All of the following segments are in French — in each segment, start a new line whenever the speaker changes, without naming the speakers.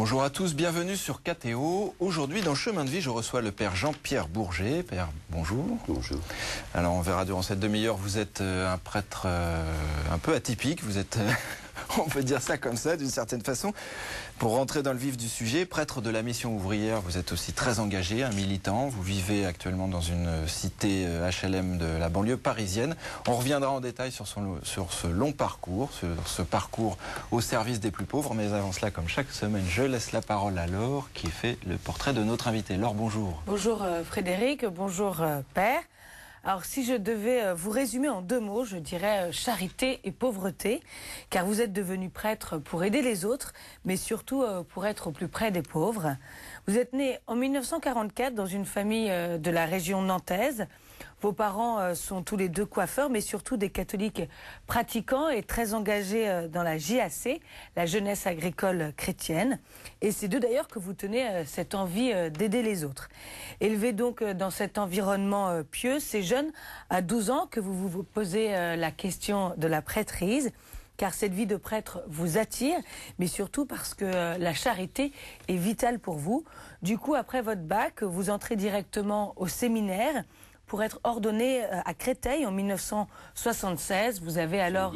Bonjour à tous, bienvenue sur KTO. Aujourd'hui, dans Chemin de vie, je reçois le père Jean-Pierre Bourget. Père, bonjour.
Bonjour.
Alors, on verra durant cette demi-heure, vous êtes un prêtre un peu atypique. Vous êtes, on peut dire ça comme ça, d'une certaine façon. Pour rentrer dans le vif du sujet, prêtre de la mission ouvrière, vous êtes aussi très engagé, un militant. Vous vivez actuellement dans une cité HLM de la banlieue parisienne. On reviendra en détail sur ce long parcours, sur ce parcours au service des plus pauvres. Mais avant cela, comme chaque semaine, je laisse la parole à Laure qui fait le portrait de notre invité. Laure, bonjour.
Bonjour Frédéric, bonjour Père. Alors si je devais vous résumer en 2 mots, je dirais charité et pauvreté, car vous êtes devenu prêtre pour aider les autres, mais surtout pour être au plus près des pauvres. Vous êtes né en 1944 dans une famille de la région nantaise. Vos parents sont tous les 2 coiffeurs, mais surtout des catholiques pratiquants et très engagés dans la JAC, la jeunesse agricole chrétienne. Et c'est d'eux d'ailleurs que vous tenez cette envie d'aider les autres. Élevé donc dans cet environnement pieux, c'est jeune, à 12 ans, que vous posez la question de la prêtrise, car cette vie de prêtre vous attire, mais surtout parce que la charité est vitale pour vous. Du coup, après votre bac, vous entrez directement au séminaire pour être ordonné à Créteil en 1976. Vous avez alors...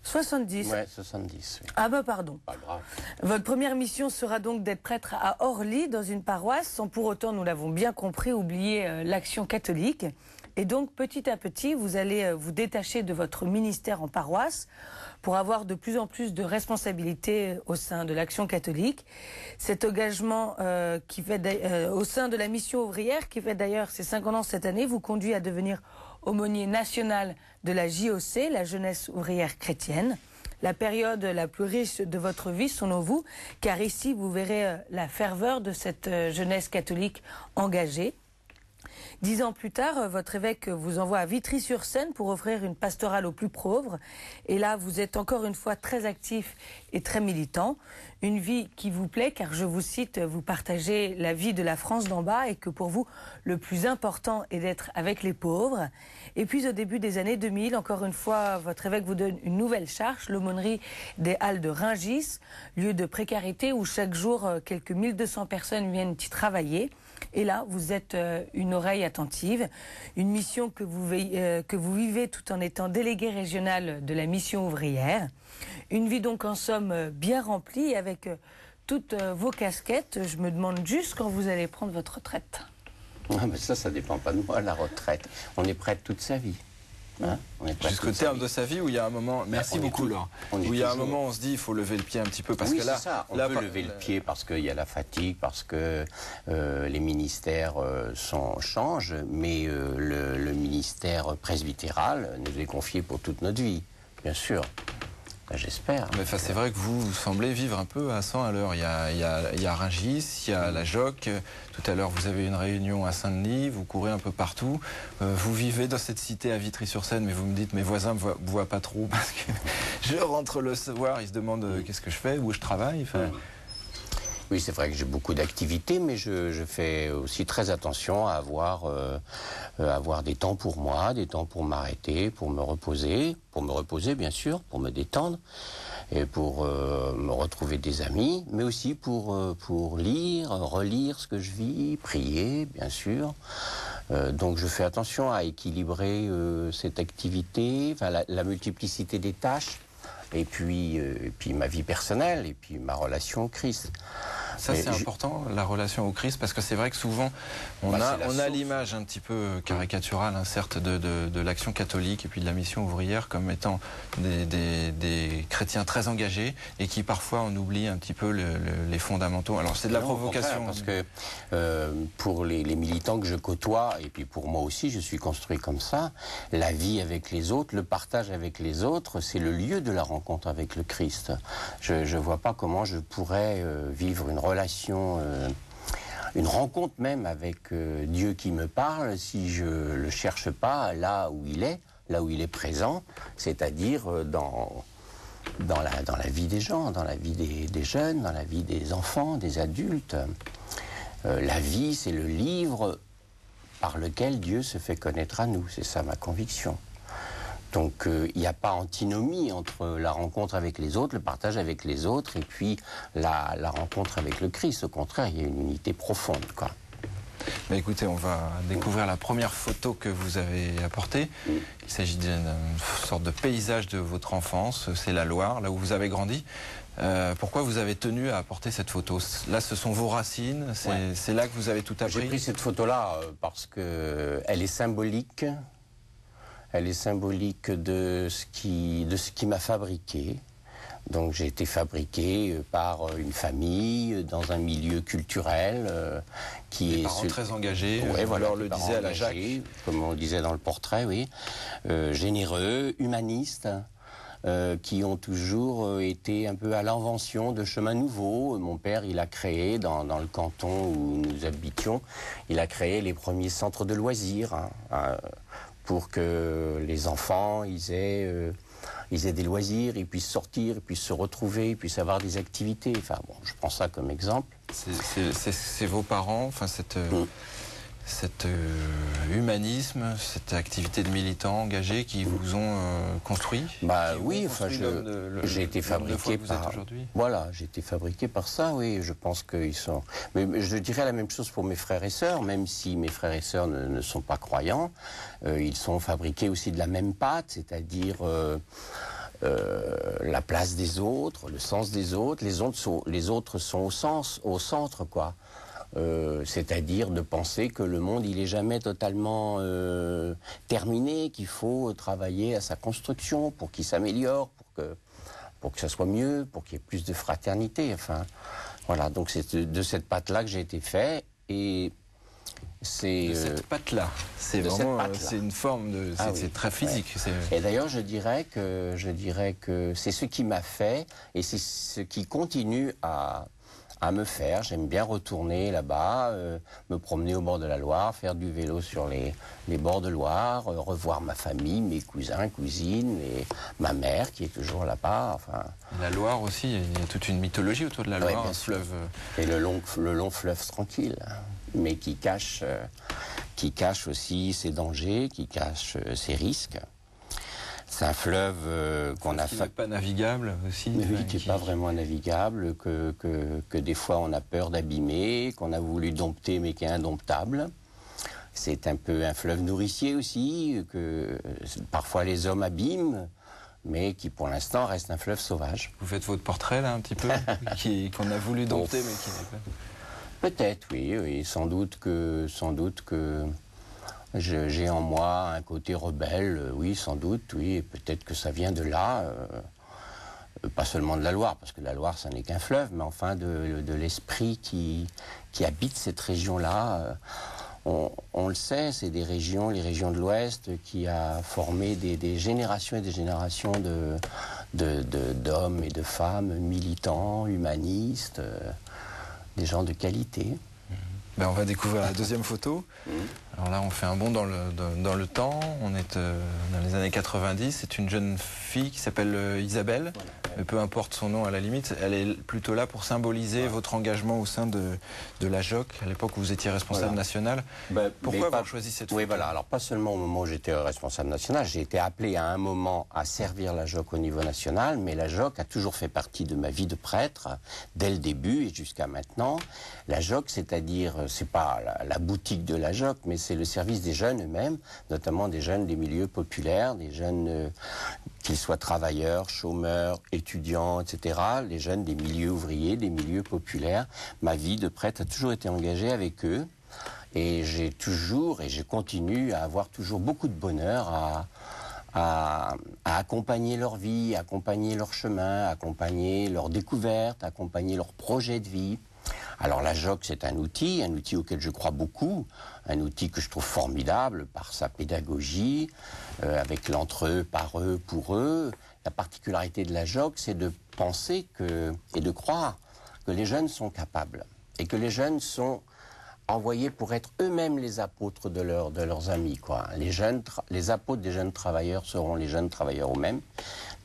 70.
Ouais, 70. Oui.
Ah bah pardon.
Pas grave.
Votre première mission sera donc d'être prêtre à Orly, dans une paroisse, sans pour autant, nous l'avons bien compris, oublier l'action catholique. Et donc, petit à petit, vous allez vous détacher de votre ministère en paroisse pour avoir de plus en plus de responsabilités au sein de l'action catholique. Cet engagement au sein de la mission ouvrière, qui fait d'ailleurs ses 50 ans cette année, vous conduit à devenir aumônier national de la JOC, la jeunesse ouvrière chrétienne. La période la plus riche de votre vie, selon vous, car ici, vous verrez la ferveur de cette jeunesse catholique engagée. 10 ans plus tard, votre évêque vous envoie à Vitry-sur-Seine pour offrir une pastorale aux plus pauvres. Et là, vous êtes encore une fois très actif et très militant. Une vie qui vous plaît, car je vous cite, vous partagez la vie de la France d'en bas et que pour vous, le plus important est d'être avec les pauvres. Et puis au début des années 2000, encore une fois, votre évêque vous donne une nouvelle charge, l'aumônerie des Halles de Rungis, lieu de précarité où chaque jour, quelques 1200 personnes viennent y travailler. Et là, vous êtes une oreille attentive, une mission que vous vivez tout en étant délégué régional de la mission ouvrière. Une vie donc en somme bien remplie avec toutes vos casquettes. Je me demande juste quand vous allez prendre votre retraite.
Ah, mais ça dépend pas de moi, la retraite. On est prêtre toute sa vie. Hein,
jusqu'au terme de sa vie où il y a un moment, merci beaucoup Laure, où il y a un moment où on se dit il faut lever le pied un petit peu parce
oui,
que là,
c'est ça. On peut lever le pied parce qu'il y a la fatigue, parce que les ministères changent, mais le ministère presbytéral nous est confié pour toute notre vie, bien sûr. J'espère.
Mais c'est vrai que vous semblez vivre un peu à 100 à l'heure. Il y a Rungis, il y a la JOC. Tout à l'heure, vous avez une réunion à Saint-Denis. Vous courez un peu partout. Vous vivez dans cette cité à Vitry-sur-Seine, mais vous me dites, mes voisins ne me voient pas trop parce que je rentre le soir, ils se demandent qu'est-ce que je fais, où je travaille. Enfin...
Oui, c'est vrai que j'ai beaucoup d'activités, mais je fais aussi très attention à avoir des temps pour moi, des temps pour m'arrêter, pour me reposer bien sûr, pour me détendre et pour me retrouver des amis, mais aussi pour lire, relire ce que je vis, prier bien sûr. Donc je fais attention à équilibrer cette activité, enfin, la multiplicité des tâches. Et puis ma vie personnelle, et puis ma relation au Christ.
Ça, c'est important, la relation au Christ, parce que c'est vrai que souvent, on a l'image un petit peu caricaturale, hein, certes, de l'action catholique et puis de la mission ouvrière comme étant des chrétiens très engagés et qui parfois en oublient un petit peu les fondamentaux. Alors c'est de la provocation.
Parce que pour les militants que je côtoie, et puis pour moi aussi, je suis construit comme ça, la vie avec les autres, le partage avec les autres, c'est le lieu de la rencontre avec le Christ. Je ne vois pas comment je pourrais vivre une relation, une rencontre même avec Dieu qui me parle si je ne le cherche pas là où il est présent, c'est-à-dire dans la vie des gens, dans la vie des jeunes, dans la vie des enfants, des adultes. La vie, c'est le livre par lequel Dieu se fait connaître à nous, c'est ça ma conviction. Donc il n'y a pas antinomie entre la rencontre avec les autres, le partage avec les autres, et puis la rencontre avec le Christ. Au contraire, il y a une unité profonde, quoi.
Bah écoutez, on va découvrir la première photo que vous avez apportée. Il s'agit d'une sorte de paysage de votre enfance, c'est la Loire, là où vous avez grandi. Pourquoi vous avez tenu à apporter cette photo? Là, ce sont vos racines, c'est là que vous avez tout appris.
J'ai pris cette photo-là parce qu'elle est symbolique. Elle est symbolique de ce qui m'a fabriqué. Donc j'ai été fabriqué par une famille, dans un milieu culturel qui est...
Parents très engagés,
ouais, voilà,
on le disait à la Jacques.
Comme on le disait dans le portrait, oui. Généreux, humanistes, qui ont toujours été un peu à l'invention de chemins nouveaux. Mon père, il a créé, dans le canton où nous habitions, il a créé les premiers centres de loisirs, pour que les enfants, ils aient des loisirs, ils puissent sortir, ils puissent se retrouver, ils puissent avoir des activités. Enfin bon, je prends ça comme exemple.
C'est vos parents, enfin cet humanisme, cette activité de militants engagés qui vous ont construit?
Bah oui, enfin j'ai été fabriqué par... Voilà, j'ai été fabriqué par ça, oui. Je pense qu'ils sont... Mais je dirais la même chose pour mes frères et sœurs, même si mes frères et sœurs ne sont pas croyants. Ils sont fabriqués aussi de la même pâte, c'est-à-dire... la place des autres, le sens des autres, les autres sont au centre, quoi. C'est-à-dire de penser que le monde, il est jamais totalement terminé, qu'il faut travailler à sa construction pour qu'il s'améliore, pour que ça soit mieux, pour qu'il y ait plus de fraternité. Enfin, voilà, donc c'est de cette patte-là que j'ai été fait, et c'est...
Cette patte-là, c'est vraiment, c'est une forme de... C'est très physique.
Ouais. Et d'ailleurs, je dirais que c'est ce qui m'a fait, et c'est ce qui continue à me faire. J'aime bien retourner là-bas, me promener au bord de la Loire, faire du vélo sur les bords de Loire, revoir ma famille, mes cousins, cousines, et ma mère qui est toujours là-bas. Enfin...
La Loire aussi, il y a toute une mythologie autour de la Loire, un fleuve...
Et le long fleuve tranquille, mais qui cache aussi ses dangers, qui cache ses risques. C'est un fleuve qu'on a...
Qui n'est pas navigable aussi.
Oui, qui n'est pas vraiment navigable, que des fois on a peur d'abîmer, qu'on a voulu dompter mais qui est indomptable. C'est un peu un fleuve nourricier aussi, que parfois les hommes abîment, mais qui pour l'instant reste un fleuve sauvage.
Vous faites votre portrait là un petit peu, qu'on a voulu dompter mais qui n'est pas...
Peut-être, oui, sans doute que j'ai en moi un côté rebelle, oui, sans doute, oui, et peut-être que ça vient de là, pas seulement de la Loire, parce que la Loire, ça n'est qu'un fleuve, mais enfin de l'esprit qui habite cette région-là. On le sait, c'est les régions de l'Ouest qui a formé des générations et des générations d'hommes et de femmes militants, humanistes, des gens de qualité.
Ben, on va découvrir la deuxième photo. Alors là, on fait un bond dans le temps. On est dans les années 90. C'est une jeune fille qui s'appelle Isabelle. Voilà. Mais peu importe son nom à la limite. Elle est plutôt là pour symboliser votre engagement au sein de la JOC, à l'époque où vous étiez responsable national. Pourquoi avoir choisi cette photo?
Oui, voilà. Alors pas seulement au moment où j'étais responsable national. J'ai été appelé à un moment à servir la JOC au niveau national. Mais la JOC a toujours fait partie de ma vie de prêtre, dès le début et jusqu'à maintenant. La JOC, c'est-à-dire, c'est pas la boutique de la JOC, mais c'est le service des jeunes eux-mêmes, notamment des jeunes des milieux populaires, des jeunes, qu'ils soient travailleurs, chômeurs, étudiants, etc., les jeunes des milieux ouvriers, des milieux populaires. Ma vie de prêtre a toujours été engagée avec eux, et j'ai toujours, et je continue à avoir toujours beaucoup de bonheur à accompagner leur vie, accompagner leur chemin, accompagner leurs découvertes, accompagner leurs projets de vie. Alors la JOC, c'est un outil auquel je crois beaucoup, un outil que je trouve formidable par sa pédagogie, avec l'entre-eux, par eux, pour eux. La particularité de la JOC, c'est de penser et de croire que les jeunes sont capables et que les jeunes sont envoyés pour être eux-mêmes les apôtres de leurs amis, quoi. Les apôtres des jeunes travailleurs seront les jeunes travailleurs eux-mêmes,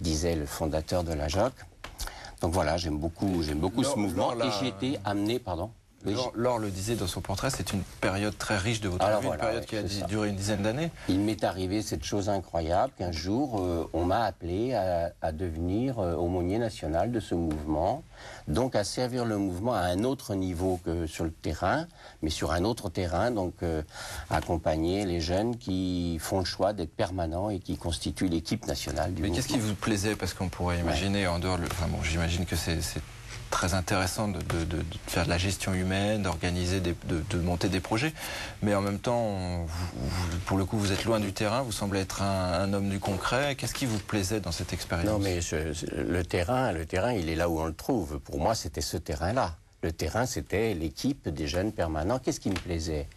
disait le fondateur de la JOC. Donc voilà, j'aime beaucoup ce mouvement et j'ai été amené, Oui,
Laure le disait dans son portrait, c'est une période très riche de votre vie,
voilà,
une période qui a duré une dizaine d'années.
Il m'est arrivé cette chose incroyable qu'un jour, on m'a appelé à devenir aumônier national de ce mouvement, donc à servir le mouvement à un autre niveau que sur le terrain, mais sur un autre terrain, donc accompagner les jeunes qui font le choix d'être permanents et qui constituent l'équipe nationale du mouvement.
Mais qu'est-ce qui vous plaisait? Parce qu'on pourrait imaginer, en dehors, j'imagine que c'est très intéressant de faire de la gestion humaine, d'organiser, de monter des projets. Mais en même temps, pour le coup, vous êtes loin du terrain, vous semblez être un homme du concret. Qu'est-ce qui vous plaisait dans cette expérience?
Non, mais le terrain, il est là où on le trouve. Pour moi, c'était ce terrain-là. Le terrain, c'était l'équipe des jeunes permanents. Qu'est-ce qui me plaisait?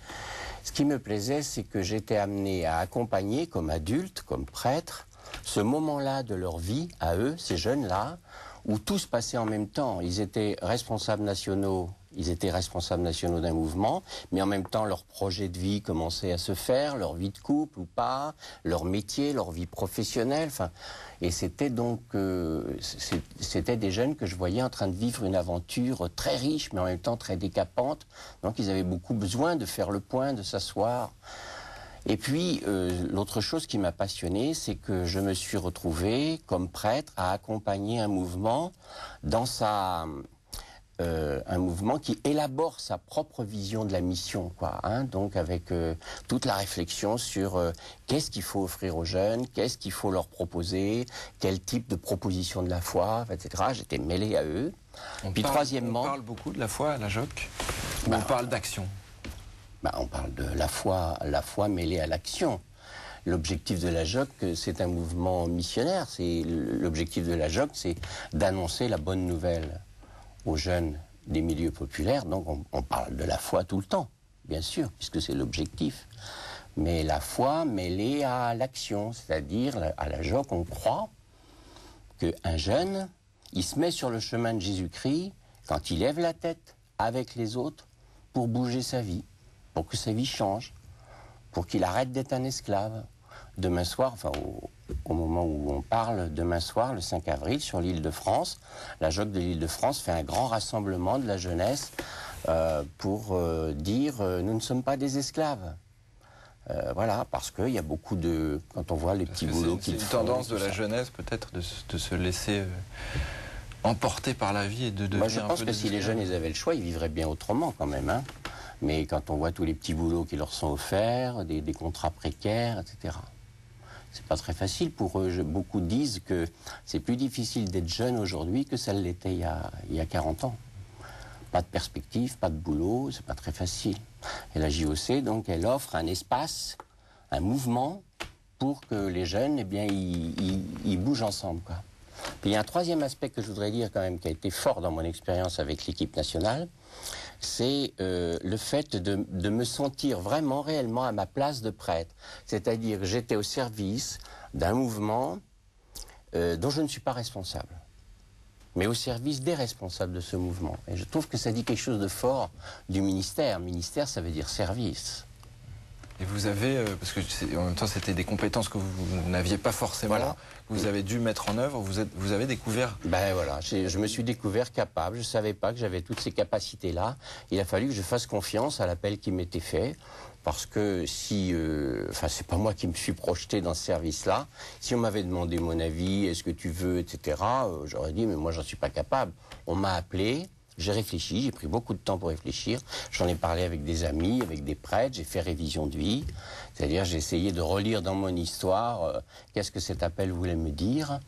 Ce qui me plaisait, c'est que j'étais amené à accompagner, comme adulte, comme prêtre, ce moment-là de leur vie, à eux, ces jeunes-là, où tout se passait en même temps. Ils étaient responsables nationaux d'un mouvement, mais en même temps leur projet de vie commençait à se faire, leur vie de couple ou pas, leur métier, leur vie professionnelle. Enfin, et c'était donc c'était des jeunes que je voyais en train de vivre une aventure très riche, mais en même temps très décapante. Donc ils avaient beaucoup besoin de faire le point, de s'asseoir. Et puis, l'autre chose qui m'a passionné, c'est que je me suis retrouvé, comme prêtre, à accompagner un mouvement dans un mouvement qui élabore sa propre vision de la mission, quoi, hein, donc avec toute la réflexion sur qu'est-ce qu'il faut offrir aux jeunes, qu'est-ce qu'il faut leur proposer, quel type de proposition de la foi, etc. J'étais mêlé à eux.
Troisièmement... On parle beaucoup de la foi à la JOC, ou on parle d'action?
On parle de la foi mêlée à l'action. L'objectif de la JOC, c'est un mouvement missionnaire. L'objectif de la JOC, c'est d'annoncer la bonne nouvelle aux jeunes des milieux populaires. Donc on parle de la foi tout le temps, bien sûr, puisque c'est l'objectif. Mais la foi mêlée à l'action, c'est-à-dire à la JOC, on croit qu'un jeune, il se met sur le chemin de Jésus-Christ quand il lève la tête avec les autres pour bouger sa vie, pour que sa vie change, pour qu'il arrête d'être un esclave. Demain soir, enfin au moment où on parle, demain soir, le 5 avril, sur l'île de France, la JOC de l'île de France fait un grand rassemblement de la jeunesse pour dire nous ne sommes pas des esclaves. Voilà, parce qu'il y a beaucoup de... Quand on voit les petits boulots qu'ils font...
C'est une tendance de la jeunesse peut-être de se laisser emporter par la vie et de devenir
je pense que si les jeunes ils avaient le choix, ils vivraient bien autrement quand même, hein. Mais quand on voit tous les petits boulots qui leur sont offerts, des contrats précaires, etc., c'est pas très facile pour eux. Beaucoup disent que c'est plus difficile d'être jeune aujourd'hui que ça l'était il y a 40 ans. Pas de perspective, pas de boulot, c'est pas très facile. Et la JOC, donc, elle offre un espace, un mouvement pour que les jeunes, eh bien, ils bougent ensemble, quoi. Puis il y a un troisième aspect que je voudrais dire quand même qui a été fort dans mon expérience avec l'équipe nationale, c'est le fait de me sentir vraiment, réellement à ma place de prêtre. C'est-à-dire que j'étais au service d'un mouvement dont je ne suis pas responsable, mais au service des responsables de ce mouvement. Et je trouve que ça dit quelque chose de fort du ministère. Ministère, ça veut dire service.
Et vous avez, parce que en même temps c'était des compétences que vous n'aviez pas forcément, voilà. Vous avez dû mettre en œuvre, vous avez découvert...
Ben voilà, je me suis découvert capable, je ne savais pas que j'avais toutes ces capacités-là. Il a fallu que je fasse confiance à l'appel qui m'était fait, parce que si... Enfin, c'est pas moi qui me suis projeté dans ce service-là. Si on m'avait demandé mon avis, est-ce que tu veux, etc., j'aurais dit, mais moi j'en suis pas capable. On m'a appelé... J'ai réfléchi, j'ai pris beaucoup de temps pour réfléchir. J'en ai parlé avec des amis, avec des prêtres, j'ai fait révision de vie. C'est-à-dire, j'ai essayé de relire dans mon histoire qu'est-ce que cet appel voulait me dire.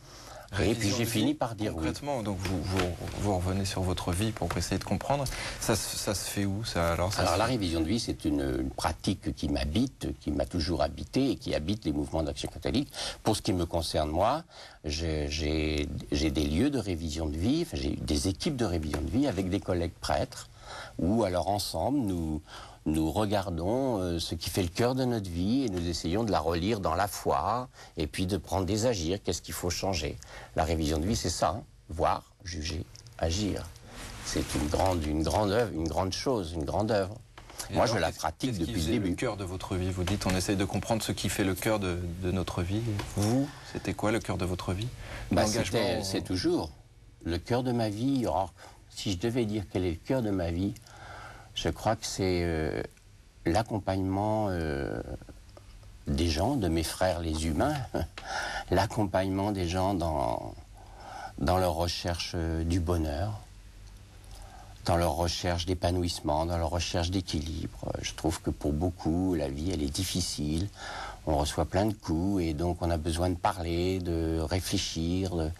Et puis j'ai fini par dire
concrètement, oui. Donc vous revenez sur votre vie pour essayer de comprendre. Ça se fait où ça alors
la révision de vie, c'est une pratique qui m'habite, qui m'a toujours habité et qui habite les mouvements d'action catholique. Pour ce qui me concerne moi, j'ai des lieux de révision de vie, enfin, j'ai des équipes de révision de vie avec des collègues prêtres, où alors ensemble nous regardons ce qui fait le cœur de notre vie et nous essayons de la relire dans la foi et puis de prendre des agirs, qu'est-ce qu'il faut changer. La révision de vie, c'est ça, hein, voir, juger, agir. C'est une grande œuvre, une grande chose, une grande œuvre. Et moi, alors, je la pratique depuis le début.
Le cœur de votre vie, vous dites, on essaye de comprendre ce qui fait le cœur de notre vie. Vous, c'était quoi le cœur de votre vie?
C'est toujours le cœur de ma vie. Alors, si je devais dire quel est le cœur de ma vie, Je crois que c'est l'accompagnement des gens, de mes frères les humains, l'accompagnement des gens dans leur recherche du bonheur, dans leur recherche d'épanouissement, dans leur recherche d'équilibre. Je trouve que pour beaucoup, la vie, elle est difficile. On reçoit plein de coups et donc on a besoin de parler, de réfléchir,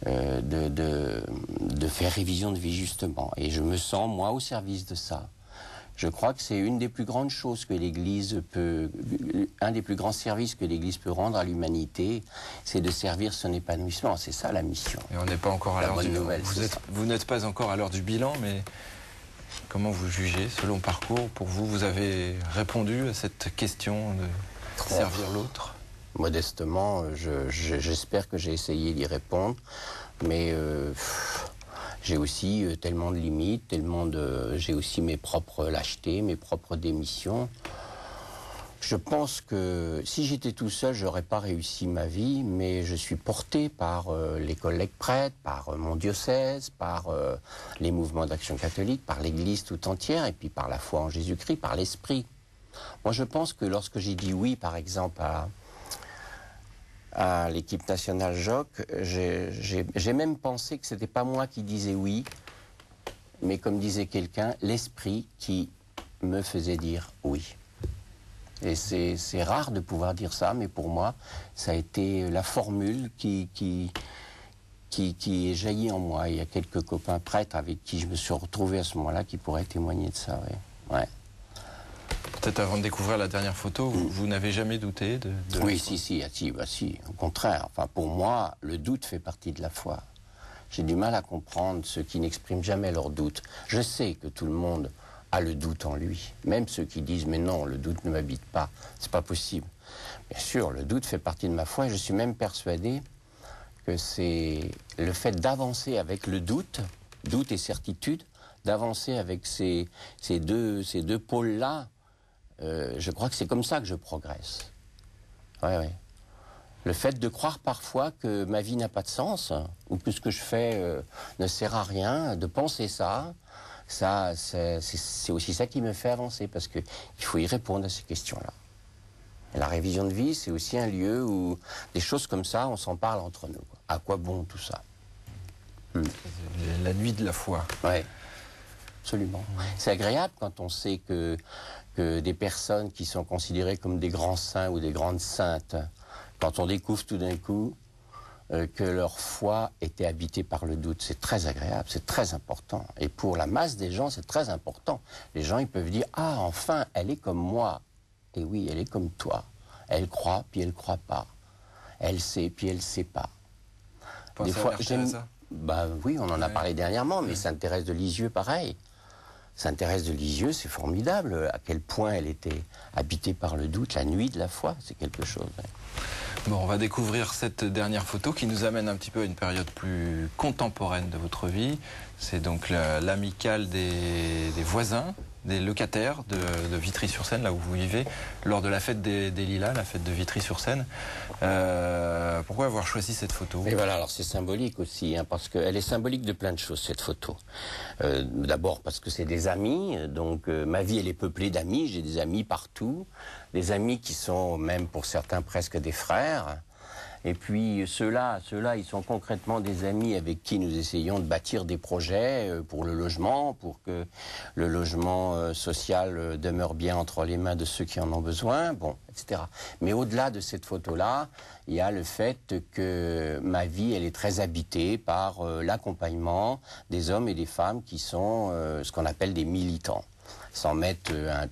de faire révision de vie justement. Et je me sens, moi, au service de ça. Je crois que c'est une des plus grandes choses que l'Église peut... Un des plus grands services que l'Église peut rendre à l'humanité, c'est de servir son épanouissement. C'est ça la mission.
Et on n'est pas encore à l'heure du...
nouvelle,
vous n'êtes pas encore à l'heure du bilan, mais comment vous jugez, selon parcours, pour vous, vous avez répondu à cette question de servir l'autre?
Modestement, j'espère que j'ai essayé d'y répondre, mais... j'ai aussi tellement de limites, j'ai aussi mes propres lâchetés, mes propres démissions. Je pense que si j'étais tout seul, j'aurais pas réussi ma vie, mais je suis porté par les collègues prêtres, par mon diocèse, par les mouvements d'action catholique, par l'Église tout entière, et puis par la foi en Jésus-Christ, par l'Esprit. Moi, je pense que lorsque j'ai dit oui, par exemple, à l'équipe nationale JOC, j'ai même pensé que c'était pas moi qui disais oui, mais comme disait quelqu'un, l'esprit qui me faisait dire oui. Et c'est rare de pouvoir dire ça, mais pour moi, ça a été la formule qui est jaillie en moi. Il y a quelques copains prêtres avec qui je me suis retrouvé à ce moment-là qui pourraient témoigner de ça, oui. Ouais.
Peut-être avant de découvrir la dernière photo, vous n'avez jamais douté de
Oui, si, au contraire. Enfin, pour moi, le doute fait partie de la foi. J'ai du mal à comprendre ceux qui n'expriment jamais leur doute. Je sais que tout le monde a le doute en lui. Même ceux qui disent « mais non, le doute ne m'habite pas », c'est pas possible. Bien sûr, le doute fait partie de ma foi et je suis même persuadé que c'est le fait d'avancer avec le doute et certitude, d'avancer avec ces deux pôles-là. Je crois que c'est comme ça que je progresse. Ouais. Le fait de croire parfois que ma vie n'a pas de sens, ou que ce que je fais ne sert à rien, de penser ça, c'est aussi ça qui me fait avancer, parce qu'il faut y répondre à ces questions-là. Et la révision de vie, c'est aussi un lieu où des choses comme ça, on s'en parle entre nous. À quoi bon tout ça?
La nuit de la foi.
Oui, absolument. C'est agréable quand on sait que des personnes qui sont considérées comme des grands saints ou des grandes saintes, quand on découvre tout d'un coup que leur foi était habitée par le doute, c'est très agréable, c'est très important. Et pour la masse des gens, c'est très important. Les gens, ils peuvent dire « Ah, enfin, elle est comme moi. » Et oui, elle est comme toi. Elle croit, puis elle croit pas. Elle sait, puis elle sait pas.
Des fois, j'aime ça.
Bah oui, on en a parlé dernièrement, mais Sainte-Thérèse de Lisieux, pareil. Sainte-Thérèse de Lisieux, c'est formidable, à quel point elle était habitée par le doute, la nuit de la foi, c'est quelque chose.
Bon, on va découvrir cette dernière photo qui nous amène un petit peu à une période plus contemporaine de votre vie. C'est donc l'amicale des voisins, des locataires de Vitry-sur-Seine, là où vous vivez, lors de la fête des Lilas, la fête de Vitry-sur-Seine. Pourquoi avoir choisi cette photo?
Et voilà, alors c'est symbolique aussi, parce qu'elle est symbolique de plein de choses, cette photo. D'abord parce que c'est des amis, donc ma vie elle est peuplée d'amis, j'ai des amis partout, des amis qui sont même pour certains presque des frères. Et puis ceux-là, ils sont concrètement des amis avec qui nous essayons de bâtir des projets pour le logement, pour que le logement social demeure bien entre les mains de ceux qui en ont besoin, bon, etc. Mais au-delà de cette photo-là, il y a le fait que ma vie, elle est très habitée par l'accompagnement des hommes et des femmes qui sont ce qu'on appelle des militants. Sans mettre une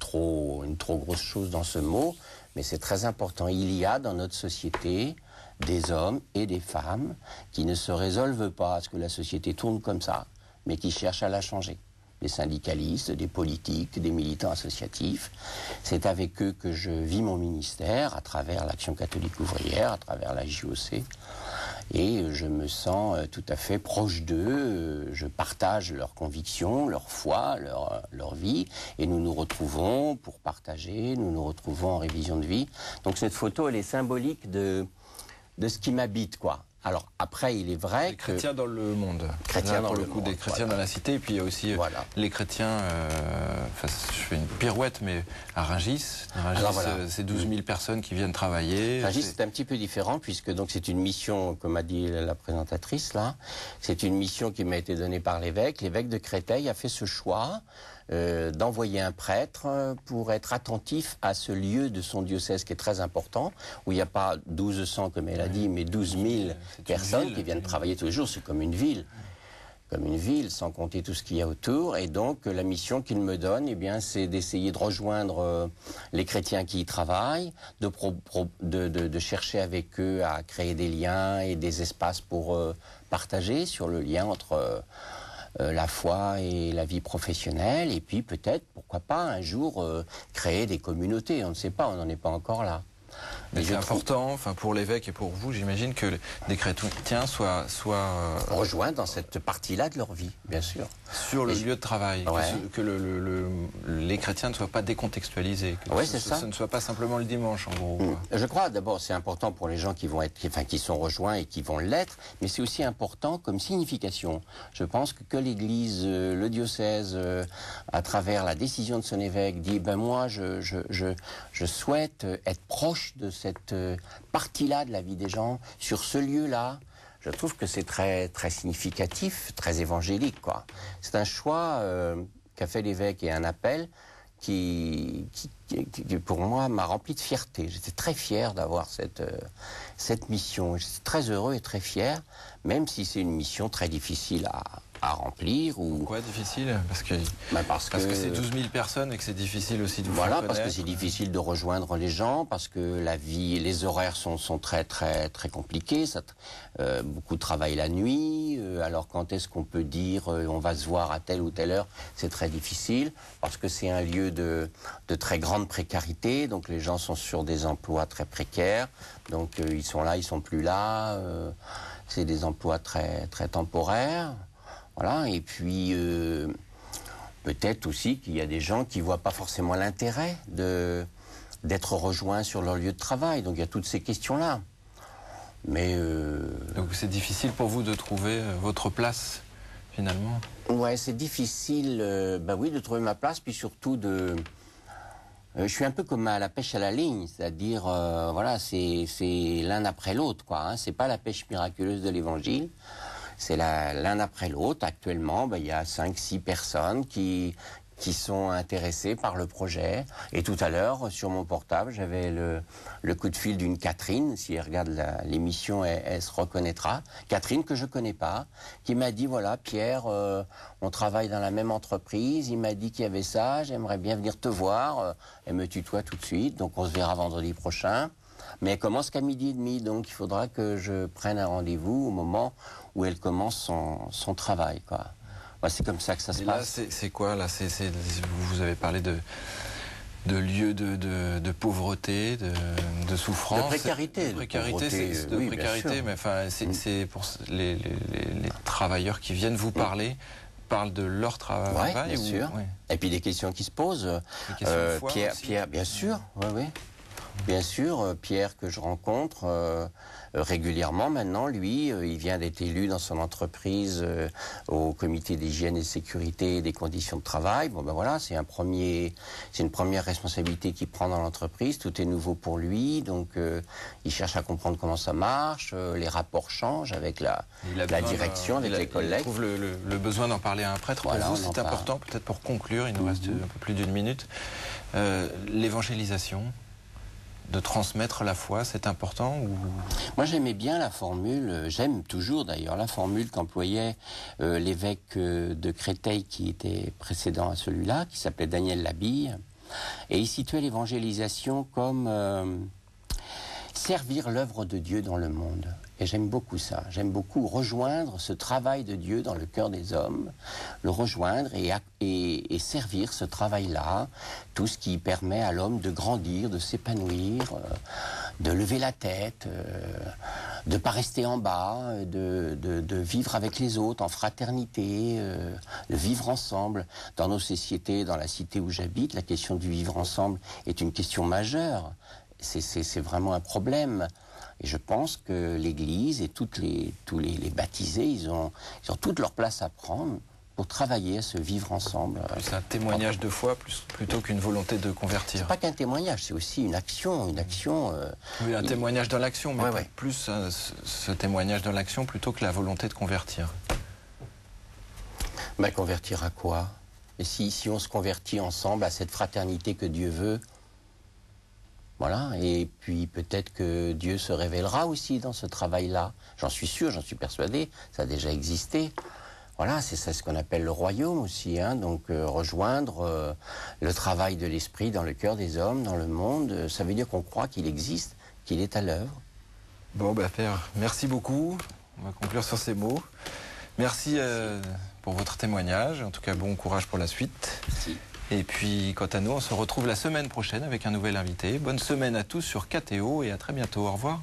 trop grosse chose dans ce mot, mais c'est très important. Il y a dans notre société des hommes et des femmes qui ne se résolvent pas à ce que la société tourne comme ça, mais qui cherchent à la changer. Des syndicalistes, des politiques, des militants associatifs. C'est avec eux que je vis mon ministère, à travers l'Action catholique ouvrière, à travers la JOC. Et je me sens tout à fait proche d'eux, je partage leurs convictions, leur foi, leur vie, et nous nous retrouvons pour partager, nous nous retrouvons en révision de vie. Donc cette photo, elle est symbolique de ce qui m'habite, quoi. Alors après, il est vrai
les chrétiens dans le monde.
Chrétiens dans le monde,
des chrétiens dans la cité, et puis il y a aussi les chrétiens, je fais une pirouette, mais à Rungis. C'est 12 000 personnes qui viennent travailler.
Rungis, c'est un petit peu différent, puisque donc c'est une mission, comme a dit la présentatrice là, c'est une mission qui m'a été donnée par l'évêque. L'évêque de Créteil a fait ce choix d'envoyer un prêtre pour être attentif à ce lieu de son diocèse qui est très important, où il n'y a pas 1200 comme elle a dit, mais 12 000 personnes qui viennent travailler tous les jours. C'est comme une ville, sans compter tout ce qu'il y a autour. Et donc la mission qu'il me donne, eh bien, c'est d'essayer de rejoindre les chrétiens qui y travaillent, de chercher avec eux à créer des liens et des espaces pour partager sur le lien entre la foi et la vie professionnelle, et puis peut-être, pourquoi pas, un jour créer des communautés. On ne sait pas, on n'en est pas encore là.
Mais c'est important, enfin pour l'évêque et pour vous, j'imagine que des chrétiens soient
rejoints dans cette partie-là de leur vie, bien sûr.
Sur le lieu de travail, que les chrétiens ne soient pas décontextualisés, que ce ne soit pas simplement le dimanche, en gros.
Je crois, d'abord, c'est important pour les gens qui sont rejoints et qui vont l'être, mais c'est aussi important comme signification. Je pense que l'Église, le diocèse, à travers la décision de son évêque, dit, ben moi, je souhaite être proche de cette partie-là de la vie des gens, sur ce lieu-là. Je trouve que c'est très, très significatif, très évangélique, quoi. C'est un choix qu'a fait l'évêque et un appel qui, pour moi, m'a rempli de fierté. J'étais très fier d'avoir cette mission. J'étais très heureux et très fier, même si c'est une mission très difficile à remplir.
Pourquoi difficile? Parce que c'est 12 000 personnes et que c'est difficile aussi de vous faire connaître.
Parce que c'est difficile de rejoindre les gens, parce que la vie, les horaires sont très très très compliqués. Beaucoup de travail la nuit. Alors quand est-ce qu'on peut dire on va se voir à telle ou telle heure? C'est très difficile, parce que c'est un lieu de très grande précarité. Donc les gens sont sur des emplois très précaires. Donc ils sont là, ils sont plus là. C'est des emplois très très temporaires. Voilà, et puis peut-être aussi qu'il y a des gens qui ne voient pas forcément l'intérêt d'être rejoints sur leur lieu de travail. Donc il y a toutes ces questions-là. Mais
donc c'est difficile pour vous de trouver votre place, finalement?
Ouais, c'est difficile, de trouver ma place, puis surtout je suis un peu comme à la pêche à la ligne, c'est-à-dire, c'est l'un après l'autre, quoi. Hein. C'est pas la pêche miraculeuse de l'Évangile. C'est l'un après l'autre. Actuellement, il y a 5-6 personnes qui sont intéressées par le projet. Et tout à l'heure, sur mon portable, j'avais le coup de fil d'une Catherine. Si elle regarde l'émission, elle se reconnaîtra. Catherine, que je connais pas, qui m'a dit, voilà, Pierre, on travaille dans la même entreprise. Il m'a dit qu'il y avait ça. J'aimerais bien venir te voir. Elle me tutoie tout de suite. Donc, on se verra vendredi prochain. Mais elle commence qu'à 12h30, donc il faudra que je prenne un rendez-vous au moment où elle commence son travail, quoi. C'est comme ça que ça se passe.
Là, c'est quoi, là? Vous avez parlé de lieux de pauvreté, de souffrance.
De précarité.
De précarité, mais enfin, c'est pour les travailleurs qui viennent vous parler, parlent de leur travail.
Oui, bien sûr. Oui. Et puis des questions qui se posent. Pierre, bien sûr, oui. Bien sûr, Pierre, que je rencontre régulièrement maintenant, lui, il vient d'être élu dans son entreprise au comité d'hygiène et de sécurité et des conditions de travail. Bon, voilà, c'est une première responsabilité qu'il prend dans l'entreprise. Tout est nouveau pour lui, donc il cherche à comprendre comment ça marche. Les rapports changent avec la direction, avec les collègues.
Il trouve le besoin d'en parler à un prêtre. Voilà, pour vous, c'est important, peut-être pour conclure, il nous reste un peu plus d'une minute. L'évangélisation, de transmettre la foi, c'est important ou...
Moi, j'aimais bien la formule, j'aime toujours d'ailleurs, la formule qu'employait l'évêque de Créteil qui était précédent à celui-là, qui s'appelait Daniel Labille. Et il situait l'évangélisation comme servir l'œuvre de Dieu dans le monde. Et j'aime beaucoup ça. J'aime beaucoup rejoindre ce travail de Dieu dans le cœur des hommes, le rejoindre et servir ce travail-là, tout ce qui permet à l'homme de grandir, de s'épanouir, de lever la tête, de ne pas rester en bas, de vivre avec les autres en fraternité, de vivre ensemble. Dans nos sociétés, dans la cité où j'habite, la question du vivre ensemble est une question majeure. C'est vraiment un problème. Et je pense que l'Église et tous les baptisés, ils ont toute leur place à prendre pour travailler à se vivre ensemble.
C'est un témoignage de foi plutôt qu'une volonté de convertir.
C'est pas qu'un témoignage, c'est aussi une action.
Oui, un témoignage dans l'action, mais
ouais.
plus ce témoignage dans l'action plutôt que la volonté de convertir.
Mais convertir à quoi? Et si on se convertit ensemble à cette fraternité que Dieu veut, voilà, et puis peut-être que Dieu se révélera aussi dans ce travail-là. J'en suis sûr, j'en suis persuadé, ça a déjà existé. Voilà, c'est ça ce qu'on appelle le royaume aussi, hein, donc rejoindre le travail de l'esprit dans le cœur des hommes, dans le monde, ça veut dire qu'on croit qu'il existe, qu'il est à l'œuvre.
Bon, Père, merci beaucoup. On va conclure sur ces mots. Merci pour votre témoignage. En tout cas, bon courage pour la suite.
Merci.
Et puis, quant à nous, on se retrouve la semaine prochaine avec un nouvel invité. Bonne semaine à tous sur KTO et à très bientôt. Au revoir.